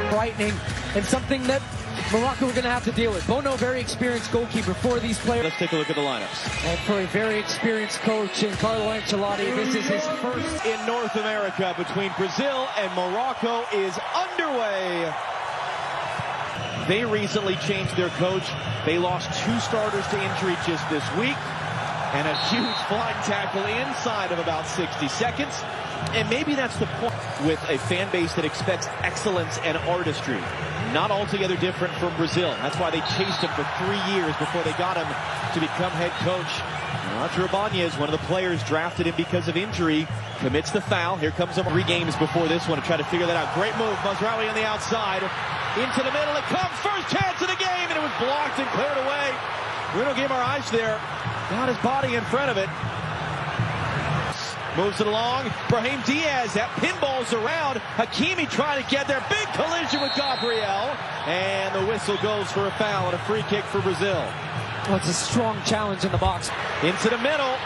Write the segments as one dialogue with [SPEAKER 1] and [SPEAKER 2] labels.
[SPEAKER 1] Frightening, and something that Morocco are going to have to deal with. Bono, very experienced goalkeeper for these players.
[SPEAKER 2] Let's take a look at the lineups.
[SPEAKER 1] And for a very experienced coach in Carlo Ancelotti, this is his first
[SPEAKER 2] in North America between Brazil and Morocco is underway. They recently changed their coach. They lost 2 starters to injury just this week, and a huge flying tackle inside of about 60 seconds. And maybe that's the point with a fan base that expects excellence and artistry. Not altogether different from Brazil. That's why they chased him for 3 years before they got him to become head coach. Roger Ibanez, one of the players drafted him because of injury, commits the foul. Here comes him 3 games before this one to try to figure that out. Great move. Mazraoui on the outside. Into the middle it comes. First chance of the game, and it was blocked and cleared away. Bruno Guimaraes there. Got his body in front of it. Moves it along. Brahim Diaz, that pinballs around. Hakimi trying to get there. Big collision with Gabriel. And the whistle goes for a foul and a free kick for Brazil.
[SPEAKER 1] Well, it's a strong challenge in the box.
[SPEAKER 2] Into the middle.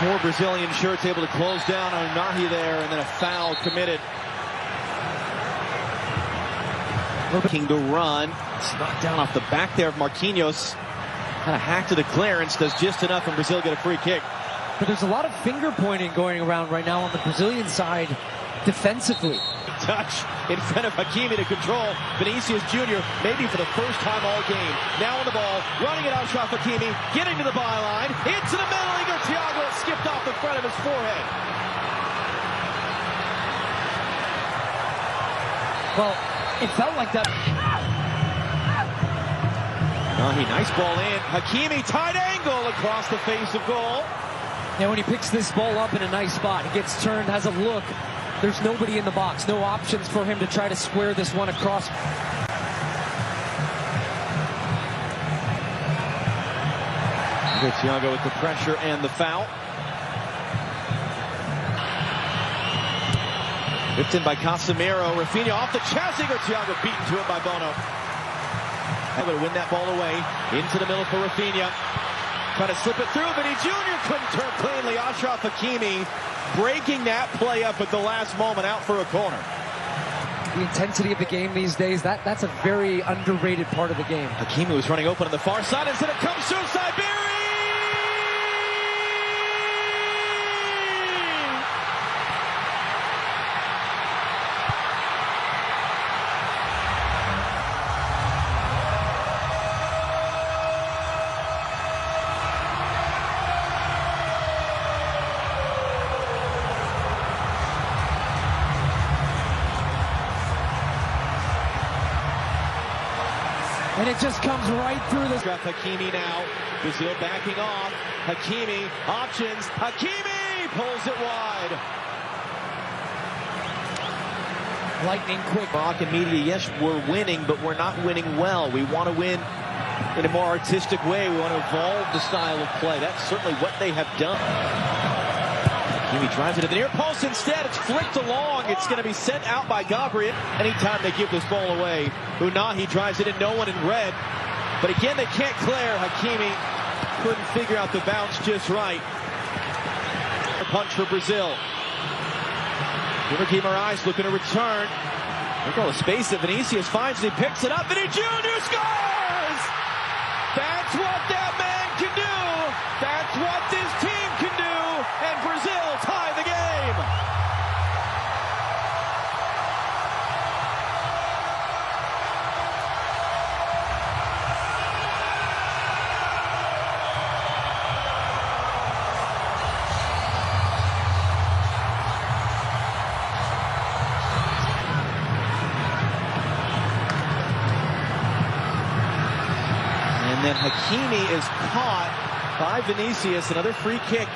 [SPEAKER 2] 4 Brazilian shirts able to close down on Nahi there, and then a foul committed. Looking to run. It's knocked down off the back there of Marquinhos. Kind of hacked to the clearance, does just enough, and Brazil get a free kick.
[SPEAKER 1] But there's a lot of finger pointing going around right now on the Brazilian side defensively.
[SPEAKER 2] Touch in front of Hakimi to control Vinicius Jr. maybe for the first time all game. Now on the ball, running it Achraf Hakimi, getting to the byline, into the middle. Igor Thiago skipped off the front of his forehead.
[SPEAKER 1] Well, it felt like that.
[SPEAKER 2] Nahi, nice ball in. Hakimi, tight angle across the face of goal.
[SPEAKER 1] And when he picks this ball up in a nice spot, he gets turned, has a look. There's nobody in the box. No options for him to try to square this one across.
[SPEAKER 2] Thiago with the pressure and the foul. Whipped in by Casemiro. Rafinha off the chest. Igor Thiago beaten to it by Bono. Able to win that ball away. Into the middle for Rafinha. Trying to slip it through, but he Jr. couldn't turn cleanly. Achraf Hakimi breaking that play up at the last moment, out for a corner.
[SPEAKER 1] The intensity of the game these days, that's a very underrated part of the game.
[SPEAKER 2] Hakimi was running open on the far side. Instead it comes through Siberi!
[SPEAKER 1] And it just comes right through the...
[SPEAKER 2] Hakimi now. Brazil backing off. Hakimi, options. Hakimi pulls it wide.
[SPEAKER 1] Lightning quick.
[SPEAKER 2] Moroccan media, yes, we're winning, but we're not winning well. We want to win in a more artistic way. We want to evolve the style of play. That's certainly what they have done. Hakimi drives it to the near post instead. It's flicked along. It's going to be sent out by Gabriel. Anytime they give this ball away, Unahi drives it in, no one in red. But again, they can't clear. Hakimi couldn't figure out the bounce just right. A punch for Brazil. Guimaraes looking to return. Look at all the space that Vinicius finds, and he picks it up, and he Jr. scores! That's what that man can do! That's what this team can do! And Brazil tie the game! And then Hakimi is caught by Vinicius. Another free kick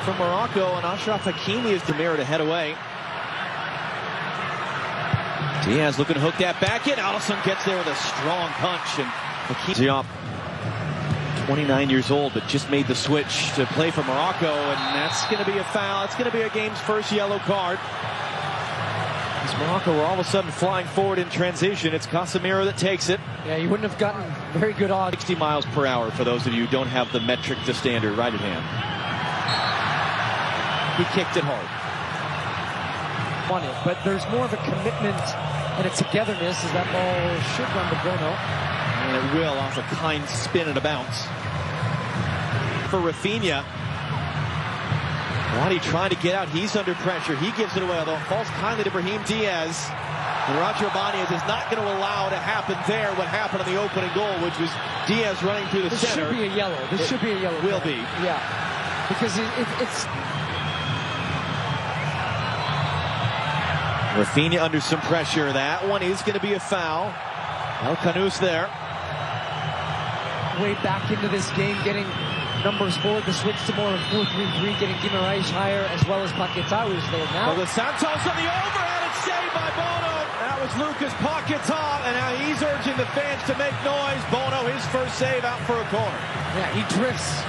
[SPEAKER 2] from Morocco, and Achraf Hakimi is the mirror to head away. Diaz looking to hook that back in. Alisson gets there with a strong punch, and Hakimi up. 29 years old, but just made the switch to play for Morocco, and that's going to be a foul. It's going to be a game's first yellow card. As Morocco were all of a sudden flying forward in transition. It's Casemiro that takes it.
[SPEAKER 1] Yeah, you wouldn't have gotten very good odds.
[SPEAKER 2] 60 miles per hour for those of you who don't have the metric to standard right at hand. He kicked it hard.
[SPEAKER 1] On it, but there's more of a commitment and a togetherness as that ball should run to Bono.
[SPEAKER 2] And it will off a kind spin and a bounce. For Rafinha. Wadi trying to get out. He's under pressure. He gives it away, although it falls kindly to Brahim Diaz. And Roger Ibanez is not going to allow to happen there what happened on the opening goal, which was Diaz running through the center.
[SPEAKER 1] This should be a yellow. This should be a yellow.
[SPEAKER 2] Will be.
[SPEAKER 1] Yeah. Because it's...
[SPEAKER 2] Rafinha under some pressure. That one is going to be a foul. El Khanous there.
[SPEAKER 1] Way back into this game, getting numbers forward, the switch to more of 4-3-3, getting Guimaraes higher, as well as Paquetá, who's there now.
[SPEAKER 2] Well, the Santos on the overhead, it's saved by Bono. That was Lucas Paquetá, and now he's urging the fans to make noise. Bono, his first save out for a corner.
[SPEAKER 1] Yeah, he drifts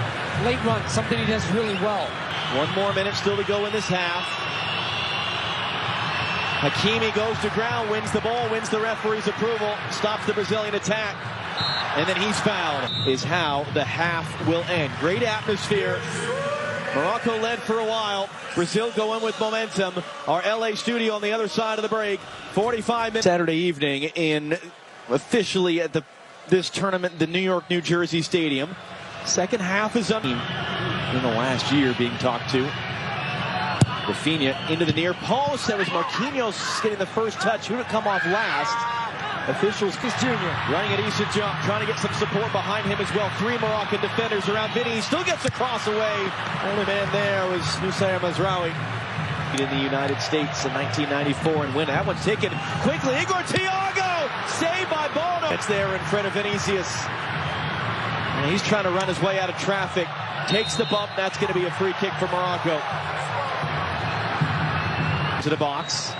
[SPEAKER 1] late run, something he does really well.
[SPEAKER 2] 1 more minute still to go in this half. Hakimi goes to ground, wins the ball, wins the referee's approval, stops the Brazilian attack, and then he's fouled. Is how the half will end. Great atmosphere. Morocco led for a while. Brazil go in with momentum. Our LA studio on the other side of the break. 45 minutes Saturday evening in officially at this tournament, the New York, New Jersey Stadium. Second half is in the last year being talked to. Rafinha into the near post. That was Marquinhos getting the first touch. Who would come off last? Officials, Junior running a decent jump, trying to get some support behind him as well. 3 Moroccan defenders around Vinny. He still gets a cross away. Only man there was Nusayr Mazraoui. In the United States in 1994 and win. That one's taken quickly. Igor Thiago saved by Bono. It's there in front of Vinicius. And he's trying to run his way out of traffic. Takes the bump. That's going to be a free kick for Morocco. To the box.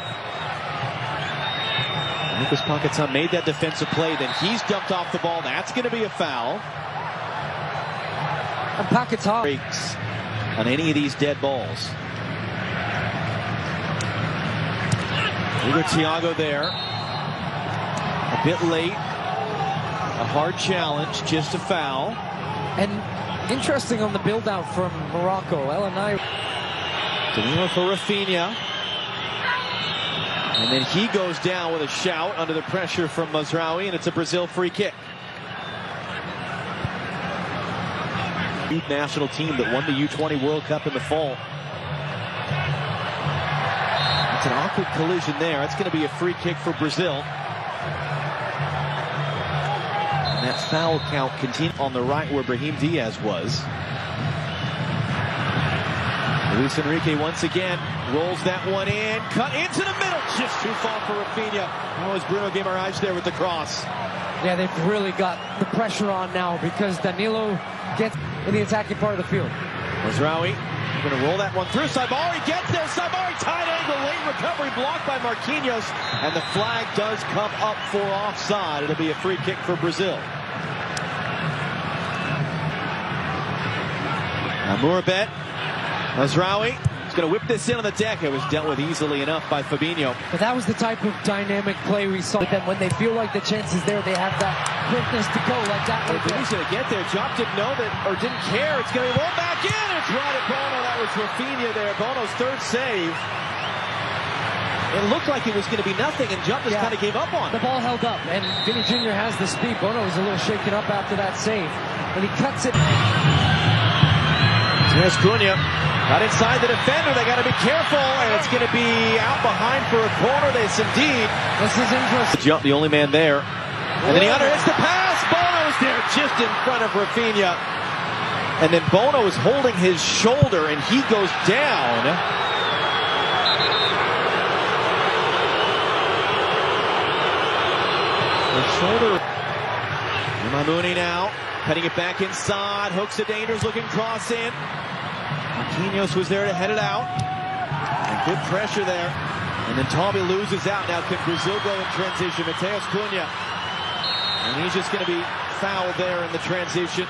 [SPEAKER 2] Lucas Paquetá made that defensive play, then he's dumped off the ball. That's going to be a foul.
[SPEAKER 1] And Paquetá
[SPEAKER 2] breaks on any of these dead balls. Igor Thiago there. A bit late. A hard challenge, just a foul.
[SPEAKER 1] And interesting on the build-out from Morocco. Elenay.
[SPEAKER 2] Danilo for Rafinha. And then he goes down with a shout under the pressure from Mazraoui, and it's a Brazil free kick. Youth national team that won the U20 World Cup in the fall. It's an awkward collision there. It's going to be a free kick for Brazil. And that foul count continues on the right where Brahim Diaz was. Luis Enrique once again rolls that one in, cut into the middle, just too far for Rafinha. That was Bruno Guimaraes there with the cross.
[SPEAKER 1] Yeah, they've really got the pressure on now because Danilo gets in the attacking part of the field.
[SPEAKER 2] Mazraoui going to roll that one through. Saibari gets there. Saibari tight angle, late recovery blocked by Marquinhos, and the flag does come up for offside. It'll be a free kick for Brazil. Amourabet. Mazraoui is going to whip this in on the deck. It was dealt with easily enough by Fabinho.
[SPEAKER 1] But that was the type of dynamic play we saw. But then when they feel like the chance is there, they have that quickness to go like that.
[SPEAKER 2] He's going to get there. Job didn't know that or didn't care. It's going to be rolled back in. It's right at Bono. That was Rafinha there. Bono's third save. It looked like it was going to be nothing, and Jump just kind of gave up on it.
[SPEAKER 1] The ball held up, and Vinny Jr. has the speed. Bono was a little shaken up after that save. And he cuts it.
[SPEAKER 2] Here's Cunha. Got inside the defender. They got to be careful, and it's going to be out behind for a corner. This indeed.
[SPEAKER 1] This is interesting.
[SPEAKER 2] Jump, the only man there. And then he underhits the pass. Bono's there just in front of Rafinha. And then Bono is holding his shoulder, and he goes down. The shoulder. Mamouni now. Cutting it back inside. Hooks a dangerous looking cross in. Marquinhos was there to head it out. And good pressure there. And then Tommy loses out. Now can Brazil go in transition? Mateus Cunha. And he's just going to be fouled there in the transition.